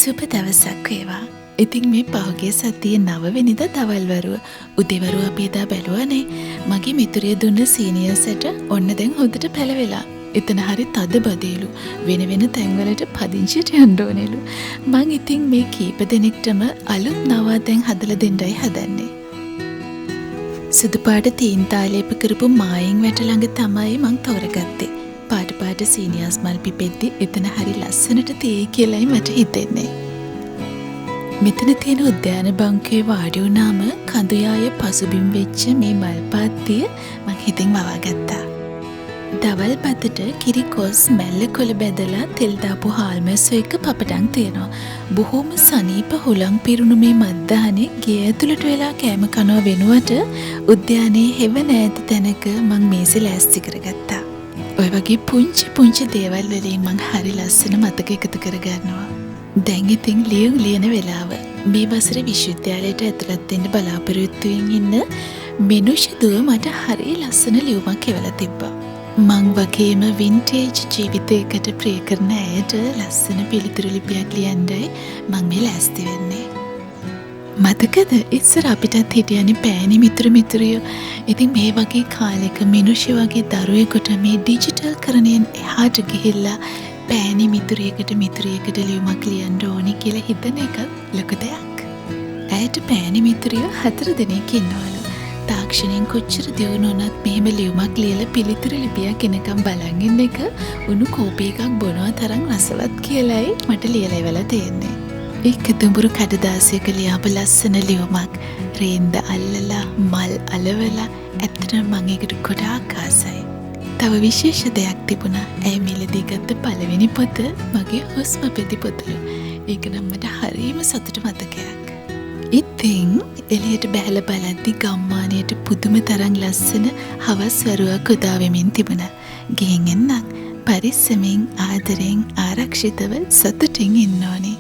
සුබ දවසක් වේවා. ඉතින් මේ පහුගිය සතියේ 9 වෙනිදා දවල්වරුව උදේවරුව අපි එදා බැලුවානේ මගේ මිතුරිය දුන්න සීනියර්ස්ට ඔන්න දැන් හොඳට පැලවෙලා. එතන හරි තද බදේලු වෙන වෙන තැන්වලට පදිංචියට යන්න ඕනෙලු. මං ඉතින් මේ කීප දෙනෙක්ටම අලුත් නවා දැන් හදලා දෙන්නයි හදන්නේ. සුදු පාට තීන් තාලේප කරපු මායින් වැට ළඟ තමයි මං තෝරගත්තේ. පාට සීනියර්ස් මල් පිපෙද්දි එතන හරි ලස්සනට තියෙයි කියලායි මට හිතෙන්නේ. මෙතන තියෙන උද්‍යාන බංකුවේ වාඩි වුණාම කඳුයාය පසුබිම් වෙච්ච මේ මල් පාත්තිය මං හිතින් වවා ගත්තා. දවල් පතට කිරි කොස් මැල්ල කොළ බැදලා තෙල් දාපු හාල්මැස්සෝ එක පපටන් තියෙනවා. බොහොම සනීප හුලං පිරුණු මේ මද්දාහනේ ගේ ඇතුළට වෙලා කෑම කනවා වෙනුවට උද්‍යානයේ හෙවණ ඈත තැනක මං මේසෙ ලෑස්ති කරගත්තා. ඔය වගේ පුංචි දේවල් වලින් මං හරි ලස්සන මතක එකතු කරගන්නවා. දැන් ඉතින් ලියන වෙලාව. මේ වසරේ විශ්වවිද්‍යාලයට ඇතුළත් වෙන්න බලාපොරොත්තු වෙමින් ඉන්න මිනුෂ දුව මට හරි ලස්සන ලියුමක් එවලා තිබ්බා. මං වගේම වින්ටේජ් ජීවිතයකට ප්‍රිය කරන අයට ලස්සන පිළිතුරු ලිපියක් ලියන්නයි මං මේ ලෑස්ති වෙන්නේ. මතකද ඉස්සර අපිටත් හිටියනේ පෑණි මිතුරියෝ. ඉතින් මේ වගේ කාලෙක මිනුෂ්‍ය වගේ දරුවෙකුට මේ ඩිජිටල් කරණයෙන් එහාට ගිහිල්ලා පෑණි මිතුරියකට ලියුමක් ලියන්න ඕනි කියලා හිතන එක ලොකු දෙයක්. ඇයට පෑණි මිතුරියෝ 4 දෙනෙක් ඉන්නවලු. තාක්ෂණයෙන් කොච්චර දියුණු වුණත් මෙහෙම ලියුමක් ලියලා පිළිතුරු ලිපියක් එනකම් බලන් ඉන්න එක උණු කෝපි එකක් බොනවා තරම් රසවත් කියලායි මට ලියලා ඉවලා තියෙන්නේ. ඒක දුඹුරු කඩදාසියක ලියාපු ලස්සන ලියුමක්. රේන්ද අල්ලලා මල් අලවලා ඇත්තටම මම ඒකට ගොඩාක් ආසයි. තව විශේෂ දෙයක් තිබුණා. ඇය මිලදී ගත්ත පළවෙනි පොත මගේ හුස්ම පෙති පොතලු. ඒක නම් මට හරිම සතුට මතකයක්. ඉතින් එළියට බැහැලා බලද්දි ගම්මානයට පුදුම තරම් ලස්සන හවස් වරුවක් උදා වෙමින් තිබුණා. ගෙහින් එන්නම් පරිස්සමින් ආදරෙන් ආරක්ෂිතව සතුටින් ඉන්න ඕනේ.